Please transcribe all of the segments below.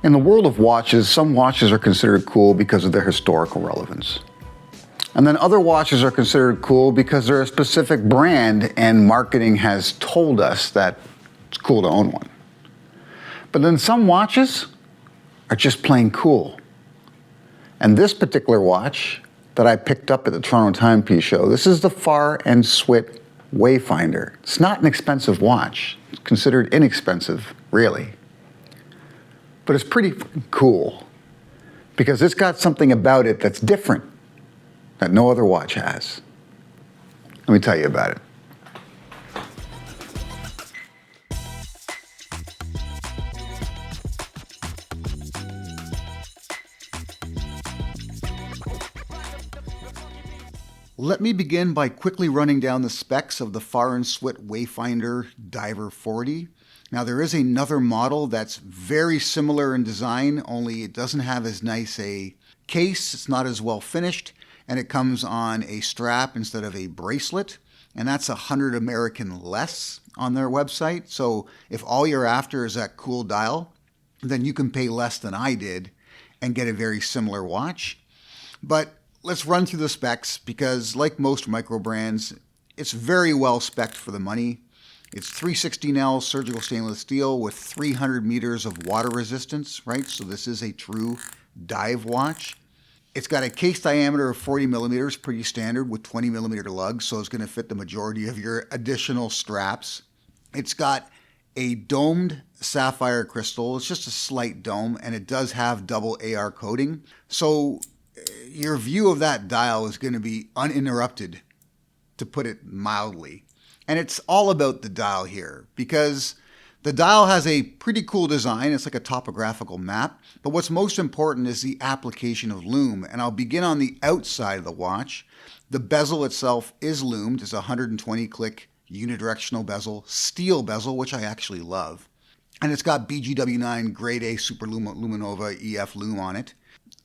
In the world of watches, some watches are considered cool because of their historical relevance. And then other watches are considered cool because they're a specific brand and marketing has told us that it's cool to own one. But then some watches are just plain cool. And this particular watch that I picked up at the Toronto Timepiece show, this is the Farr and Swit Wayfinder. It's not an expensive watch. It's considered inexpensive, really. But it's pretty cool because it's got something about it that's different that no other watch has. Let me tell you about it. Let me begin by quickly running down the specs of the Farr and Swit Wayfinder Diver 40. Now there is another model that's very similar in design, only it doesn't have as nice a case, it's not as well finished, and it comes on a strap instead of a bracelet, and that's $100 American less on their website. So if all you're after is that cool dial, then you can pay less than I did and get a very similar watch. But let's run through the specs because, like most micro brands, it's very well spec'd for the money. It's 316L surgical stainless steel with 300 meters of water resistance, right? So this is a true dive watch. It's got a case diameter of 40 millimeters, pretty standard, with 20 millimeter lugs, so it's going to fit the majority of your additional straps. It's got a domed sapphire crystal. It's just a slight dome, and it does have double AR coating. So your view of that dial is going to be uninterrupted, to put it mildly. And it's all about the dial here because the dial has a pretty cool design. It's like a topographical map. But what's most important is the application of Lume. And I'll begin on the outside of the watch. The bezel itself is lumed. It's a 120 click unidirectional bezel, steel bezel, which I actually love. And it's got BGW9 Grade A Super Luminova EF Lume on it.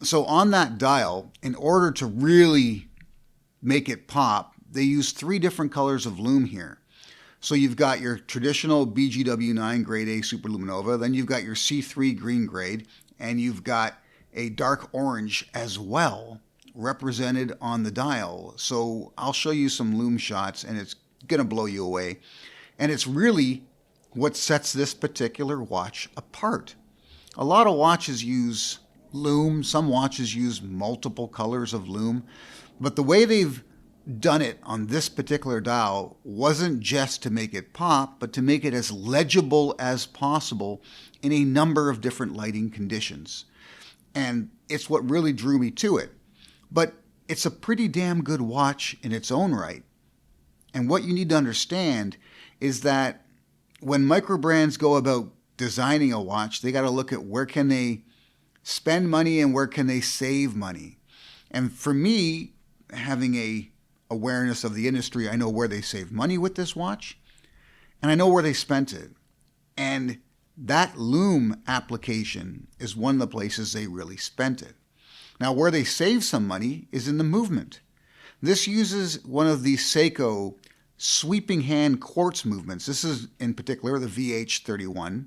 So on that dial, in order to really make it pop, they use 3 different colors of lume here. So you've got your traditional BGW9 Grade A Super Luminova, then you've got your C3 green grade, and you've got a dark orange as well represented on the dial. So I'll show you some lume shots and it's going to blow you away. And it's really what sets this particular watch apart. A lot of watches use lume, some watches use multiple colors of lume, but the way they've done it on this particular dial wasn't just to make it pop, but to make it as legible as possible in a number of different lighting conditions. And it's what really drew me to it. But it's a pretty damn good watch in its own right. And what you need to understand is that when micro brands go about designing a watch, they got to look at where can they spend money and where can they save money. And for me, having a awareness of the industry, I know where they saved money with this watch, and I know where they spent it. And that lume application is one of the places they really spent it. Now, where they save some money is in the movement. This uses one of the Seiko sweeping hand quartz movements. This is in particular the VH31.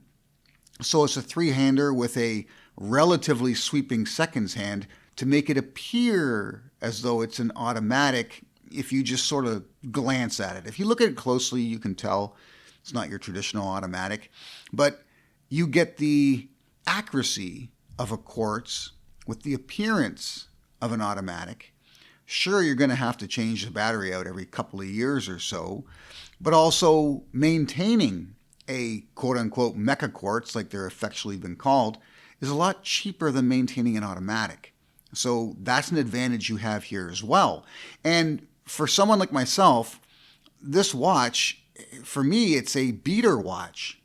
So it's a 3-hander with a relatively sweeping seconds hand to make it appear as though it's an automatic if you just sort of glance at it. If you look at it closely, you can tell it's not your traditional automatic, but you get the accuracy of a quartz with the appearance of an automatic. Sure, you're going to have to change the battery out every couple of years or so, but also maintaining a quote-unquote mecha quartz, like they're affectionately been called, is a lot cheaper than maintaining an automatic. So that's an advantage you have here as well. And for someone like myself, this watch, for me, it's a beater watch.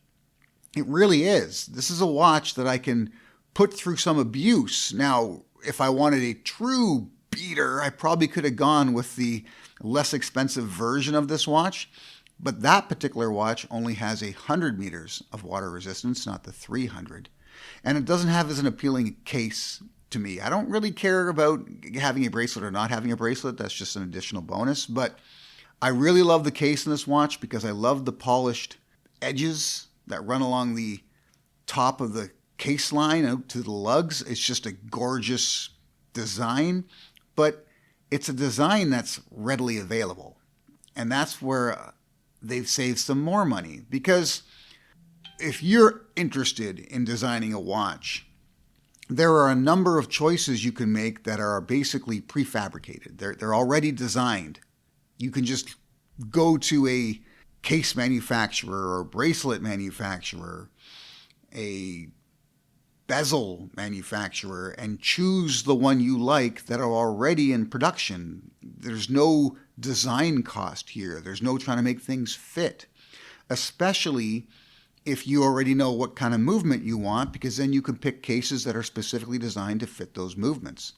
It really is. This is a watch that I can put through some abuse. Now, if I wanted a true beater, I probably could have gone with the less expensive version of this watch. But that particular watch only has 100 meters of water resistance, not the 300. And it doesn't have as an appealing case to me. I don't really care about having a bracelet or not having a bracelet. That's just an additional bonus. But I really love the case in this watch because I love the polished edges that run along the top of the case line out to the lugs. It's just a gorgeous design, but it's a design that's readily available. And that's where they've saved some more money, because if you're interested in designing a watch, there are a number of choices you can make that are basically prefabricated. They're already designed. You can just go to a case manufacturer or bracelet manufacturer, a bezel manufacturer, and choose the one you like that are already in production. There's no design cost here. There's no trying to make things fit, especially if you already know what kind of movement you want, because then you can pick cases that are specifically designed to fit those movements.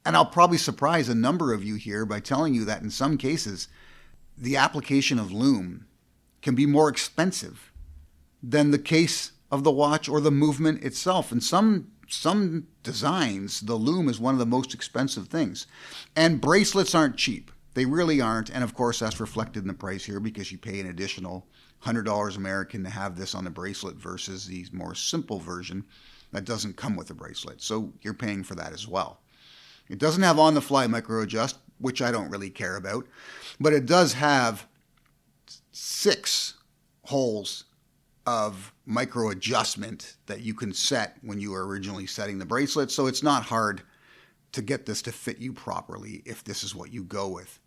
And I'll probably surprise a number of you here by telling you that in some cases, the application of Lume can be more expensive than the case of the watch or the movement itself. In some designs, the Lume is one of the most expensive things. And bracelets aren't cheap. They really aren't. And of course, that's reflected in the price here, because you pay an additional $100 American to have this on the bracelet versus the more simple version that doesn't come with the bracelet. So you're paying for that as well. It doesn't have on-the-fly micro adjust, which I don't really care about, but it does have 6 holes of micro adjustment that you can set when you were originally setting the bracelet. So it's not hard to get this to fit you properly if this is what you go with.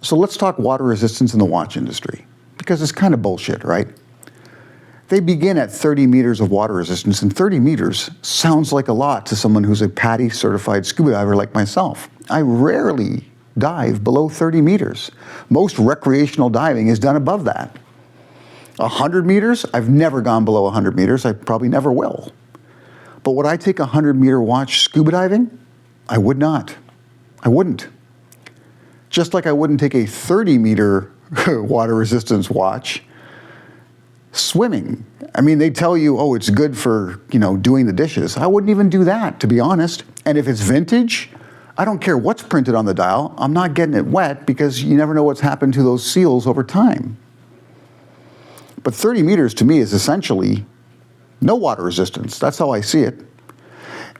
So let's talk water resistance in the watch industry, because it's kind of bullshit, right? They begin at 30 meters of water resistance, and 30 meters sounds like a lot to someone who's a PADI certified scuba diver like myself. I rarely dive below 30 meters. Most recreational diving is done above that. 100 meters, I've never gone below 100 meters. I probably never will. But would I take a 100-meter watch scuba diving? I would not. I wouldn't. Just like I wouldn't take a 30-meter water resistance watch swimming. I mean, they tell you, oh, it's good for, doing the dishes. I wouldn't even do that, to be honest. And if it's vintage, I don't care what's printed on the dial. I'm not getting it wet, because you never know what's happened to those seals over time. But 30 meters to me is essentially no water resistance. That's how I see it.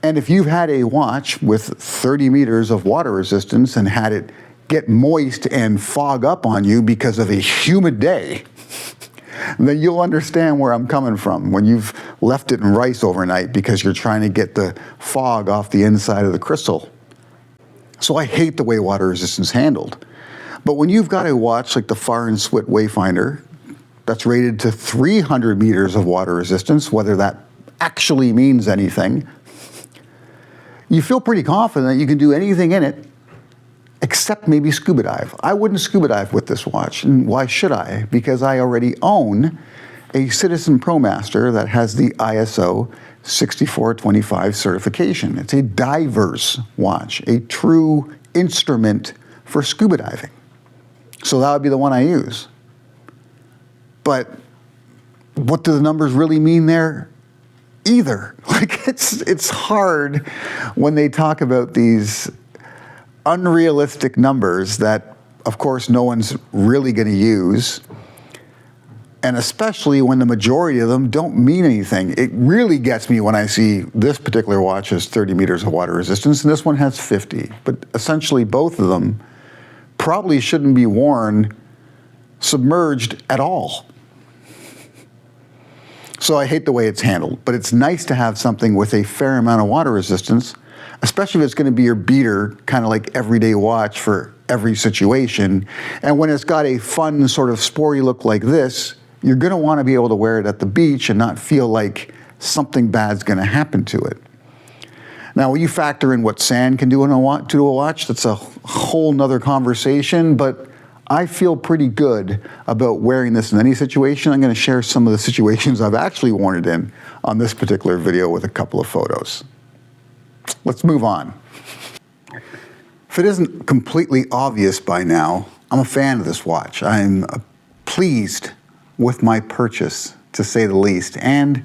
And if you've had a watch with 30 meters of water resistance and had it get moist and fog up on you because of a humid day, then you'll understand where I'm coming from when you've left it in rice overnight because you're trying to get the fog off the inside of the crystal. So I hate the way water resistance is handled. But when you've got a watch like the Farr and Swit Wayfinder that's rated to 300 meters of water resistance, whether that actually means anything, you feel pretty confident that you can do anything in it except maybe scuba dive. I wouldn't scuba dive with this watch. And why should I? Because I already own a Citizen ProMaster that has the ISO 6425 certification. It's a diver's watch, a true instrument for scuba diving. So that would be the one I use. But what do the numbers really mean there? Either. Like, it's hard when they talk about these unrealistic numbers that, of course, no one's really going to use, and especially when the majority of them don't mean anything. It really gets me when I see this particular watch has 30 meters of water resistance, and this one has 50. But essentially, both of them probably shouldn't be worn submerged at all. So I hate the way it's handled, but it's nice to have something with a fair amount of water resistance, especially if it's going to be your beater, kind of like everyday watch for every situation. And when it's got a fun sort of sporty look like this, you're going to want to be able to wear it at the beach and not feel like something bad's going to happen to it. Now, when you factor in what sand can do to a watch, that's a whole nother conversation, but I feel pretty good about wearing this in any situation. I'm going to share some of the situations I've actually worn it in on this particular video with a couple of photos. Let's move on. If it isn't completely obvious by now, I'm a fan of this watch. I'm pleased with my purchase, to say the least. And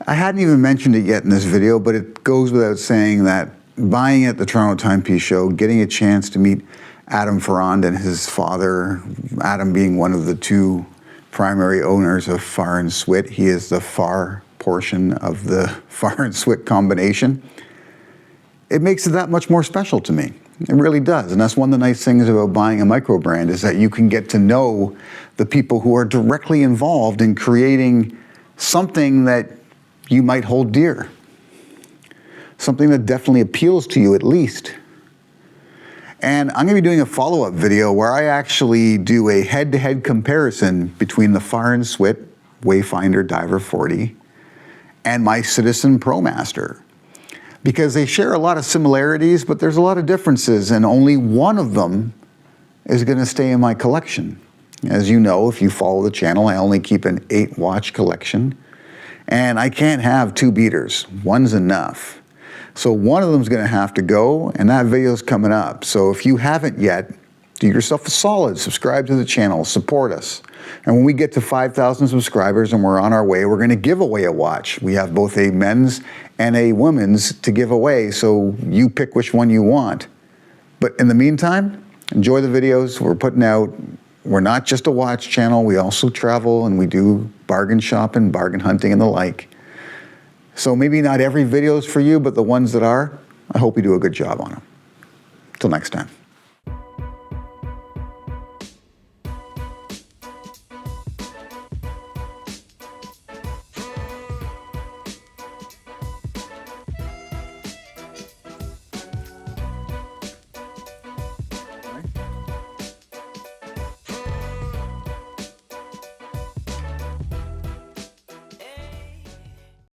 I hadn't even mentioned it yet in this video, but it goes without saying that buying it at the Toronto Timepiece Show, getting a chance to meet Adam Farrand and his father, Adam being one of the 2 primary owners of Farr and Swit. He is the Farr portion of the Farr and Swit combination, it makes it that much more special to me. It really does. And that's one of the nice things about buying a micro brand, is that you can get to know the people who are directly involved in creating something that you might hold dear. Something that definitely appeals to you at least. And I'm going to be doing a follow-up video where I actually do a head-to-head comparison between the Farr and Swit Wayfinder Diver 40 and my Citizen ProMaster. Because they share a lot of similarities, but there's a lot of differences, and only one of them is going to stay in my collection. As you know, if you follow the channel, I only keep an 8-watch collection, and I can't have 2 beaters. One's enough. So one of them's going to have to go, and that video's coming up. So if you haven't yet, do yourself a solid, subscribe to the channel, support us. And when we get to 5,000 subscribers and we're on our way, we're going to give away a watch. We have both a men's and a women's to give away, so you pick which one you want. But in the meantime, enjoy the videos we're putting out. We're not just a watch channel, we also travel and we do bargain shopping, bargain hunting and the like. So maybe not every video is for you, but the ones that are, I hope we do a good job on them. Till next time.